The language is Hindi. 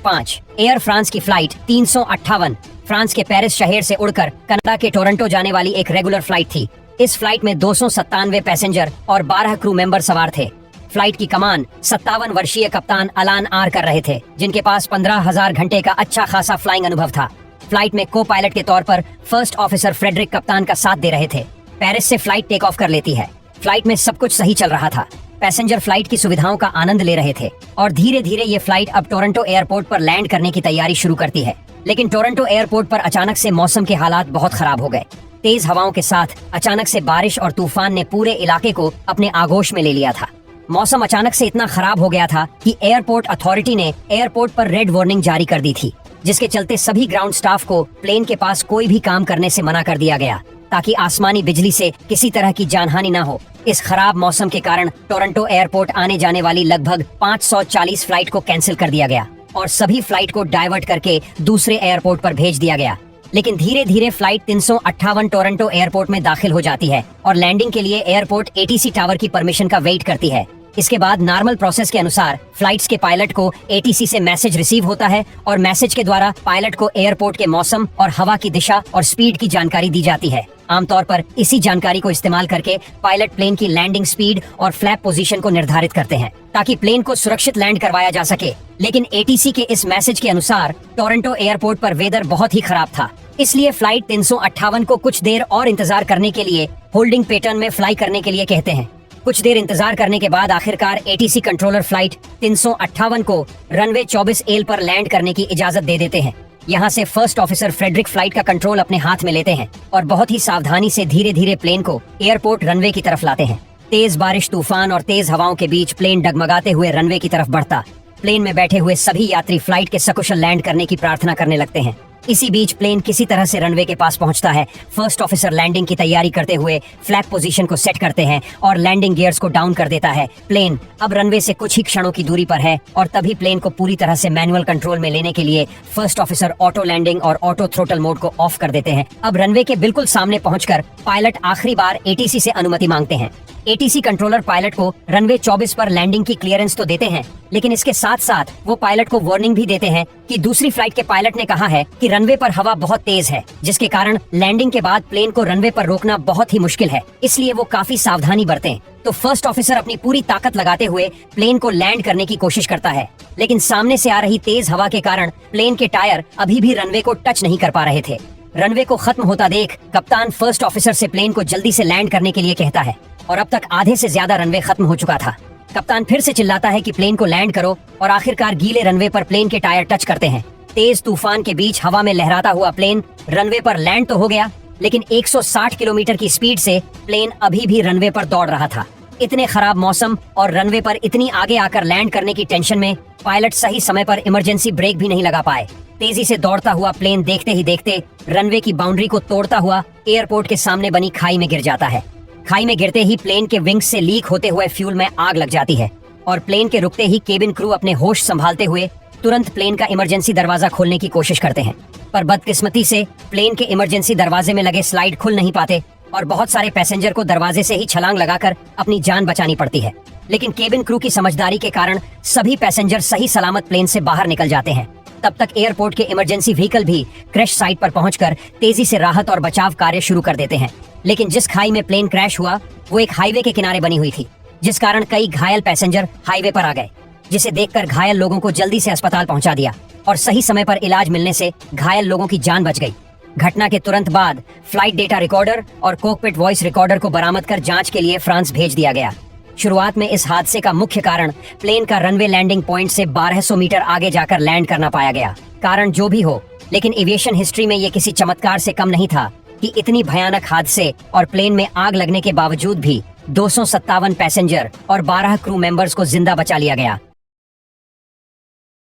5 एयर फ्रांस की फ्लाइट 358 फ्रांस के पेरिस शहर से उड़कर कनाडा के टोरंटो जाने वाली एक रेगुलर फ्लाइट थी। इस फ्लाइट में 297 पैसेंजर और 12 क्रू मेंबर सवार थे। फ्लाइट की कमान 57 वर्षीय कप्तान अलान आर कर रहे थे, जिनके पास 15,000 घंटे का अच्छा खासा फ्लाइंग अनुभव था। फ्लाइट में को पायलट के तौर पर फर्स्ट ऑफिसर फ्रेडरिक कप्तान का साथ दे रहे थे। पेरिस से फ्लाइट टेक ऑफ कर लेती है। फ्लाइट में सब कुछ सही चल रहा था। पैसेंजर फ्लाइट की सुविधाओं का आनंद ले रहे थे और धीरे धीरे ये फ्लाइट अब टोरंटो एयरपोर्ट पर लैंड करने की तैयारी शुरू करती है। लेकिन टोरंटो एयरपोर्ट पर अचानक से मौसम के हालात बहुत खराब हो गए। तेज हवाओं के साथ अचानक से बारिश और तूफान ने पूरे इलाके को अपने आगोश में ले लिया था। मौसम अचानक से इतना खराब हो गया था कि एयरपोर्ट अथॉरिटी ने एयरपोर्ट पर रेड वार्निंग जारी कर दी थी, जिसके चलते सभी ग्राउंड स्टाफ को प्लेन के पास कोई भी काम करने से मना कर दिया गया, ताकि आसमानी बिजली से किसी तरह की जानहानि न हो। इस खराब मौसम के कारण टोरंटो एयरपोर्ट आने जाने वाली लगभग 540 फ्लाइट को कैंसिल कर दिया गया और सभी फ्लाइट को डाइवर्ट करके दूसरे एयरपोर्ट पर भेज दिया गया। लेकिन धीरे धीरे फ्लाइट 358 टोरंटो एयरपोर्ट में दाखिल हो जाती है और लैंडिंग के लिए एयरपोर्ट एटीसी टावर की परमिशन का वेट करती है। इसके बाद नॉर्मल प्रोसेस के अनुसार फ्लाइट्स के पायलट को एटीसी से मैसेज रिसीव होता है और मैसेज के द्वारा पायलट को एयरपोर्ट के मौसम और हवा की दिशा और स्पीड की जानकारी दी जाती है। आमतौर पर इसी जानकारी को इस्तेमाल करके पायलट प्लेन की लैंडिंग स्पीड और फ्लैप पोजीशन को निर्धारित करते हैं, ताकि प्लेन को सुरक्षित लैंड करवाया जा सके। लेकिन एटीसी के इस मैसेज के अनुसार टोरंटो एयरपोर्ट पर वेदर बहुत ही खराब था, इसलिए फ्लाइट 358 को कुछ देर और इंतजार करने के लिए होल्डिंग पैटर्न में फ्लाई करने के लिए कहते हैं। कुछ देर इंतजार करने के बाद आखिरकार एटीसी कंट्रोलर फ्लाइट 358 को रनवे 24 एल पर लैंड करने की इजाजत दे देते हैं। यहाँ से फर्स्ट ऑफिसर फ्रेडरिक फ्लाइट का कंट्रोल अपने हाथ में लेते हैं और बहुत ही सावधानी से धीरे धीरे प्लेन को एयरपोर्ट रनवे की तरफ लाते हैं। तेज बारिश, तूफान और तेज हवाओं के बीच प्लेन डगमगाते हुए रनवे की तरफ बढ़ता। प्लेन में बैठे हुए सभी यात्री फ्लाइट के सकुशल लैंड करने की प्रार्थना करने लगते हैं। इसी बीच प्लेन किसी तरह से रनवे के पास पहुंचता है। फर्स्ट ऑफिसर लैंडिंग की तैयारी करते हुए फ्लैप पोजीशन को सेट करते हैं और लैंडिंग गियर्स को डाउन कर देता है। प्लेन अब रनवे से कुछ ही क्षणों की दूरी पर है और तभी प्लेन को पूरी तरह से मैनुअल कंट्रोल में लेने के लिए फर्स्ट ऑफिसर ऑटो लैंडिंग और ऑटो थ्रोटल मोड को ऑफ कर देते हैं। अब रनवे के बिल्कुल सामने पहुंचकर पायलट आखिरी बार एटीसी से अनुमति मांगते हैं। एटीसी कंट्रोलर पायलट को रनवे 24 पर लैंडिंग की क्लियरेंस तो देते हैं, लेकिन इसके साथ साथ वो पायलट को वार्निंग भी देते हैं कि दूसरी फ्लाइट के पायलट ने कहा है कि रनवे पर हवा बहुत तेज है, जिसके कारण लैंडिंग के बाद प्लेन को रनवे पर रोकना बहुत ही मुश्किल है, इसलिए वो काफी सावधानी बरतें। तो फर्स्ट ऑफिसर अपनी पूरी ताकत लगाते हुए प्लेन को लैंड करने की कोशिश करता है, लेकिन सामने से आ रही तेज हवा के कारण प्लेन के टायर अभी भी रनवे को टच नहीं कर पा रहे थे। रनवे को खत्म होता देख कप्तान फर्स्ट ऑफिसर से प्लेन को जल्दी से लैंड करने के लिए कहता है और अब तक आधे से ज्यादा रनवे खत्म हो चुका था। कप्तान फिर से चिल्लाता है कि प्लेन को लैंड करो और आखिरकार गीले रनवे पर प्लेन के टायर टच करते हैं। तेज तूफान के बीच हवा में लहराता हुआ प्लेन रनवे पर लैंड तो हो गया, लेकिन 160 किलोमीटर की स्पीड से प्लेन अभी भी रनवे पर दौड़ रहा था। इतने खराब मौसम और रनवे पर इतनी आगे आकर लैंड करने की टेंशन में पायलट सही समय पर इमरजेंसी ब्रेक भी नहीं लगा पाए। तेजी से दौड़ता हुआ प्लेन देखते ही देखते रनवे की बाउंड्री को तोड़ता हुआ एयरपोर्ट के सामने बनी खाई में गिर जाता है। खाई में गिरते ही प्लेन के विंग्स से लीक होते हुए फ्यूल में आग लग जाती है और प्लेन के रुकते ही केबिन क्रू अपने होश संभालते हुए तुरंत प्लेन का इमरजेंसी दरवाजा खोलने की कोशिश करते हैं, पर बदकिस्मती से प्लेन के इमरजेंसी दरवाजे में लगे स्लाइड खुल नहीं पाते और बहुत सारे पैसेंजर को दरवाजे से ही छलांग लगाकर अपनी जान बचानी पड़ती है। लेकिन केबिन क्रू की समझदारी के कारण सभी पैसेंजर सही सलामत प्लेन से बाहर निकल जाते हैं। तब तक एयरपोर्ट के इमरजेंसी व्हीकल भी क्रैश साइट पर पहुंचकर तेजी से राहत और बचाव कार्य शुरू कर देते हैं। लेकिन जिस खाई में प्लेन क्रैश हुआ वो एक हाईवे के किनारे बनी हुई थी, जिस कारण कई घायल पैसेंजर हाईवे पर आ गए, जिसे देखकर घायल लोगों को जल्दी से अस्पताल पहुंचा दिया और सही समय पर इलाज मिलने से घायल लोगों की जान बच गई। घटना के तुरंत बाद फ्लाइट डेटा रिकॉर्डर और कॉकपिट वॉइस रिकॉर्डर को बरामद कर जांच के लिए फ्रांस भेज दिया गया। शुरुआत में इस हादसे का मुख्य कारण प्लेन का रनवे लैंडिंग पॉइंट से 1200 मीटर आगे जाकर लैंड करना पाया गया। कारण जो भी हो, लेकिन एविएशन हिस्ट्री में ये किसी चमत्कार से कम नहीं था कि इतनी भयानक हादसे और प्लेन में आग लगने के बावजूद भी 257 पैसेंजर और 12 क्रू मेंबर्स को जिंदा बचा लिया गया।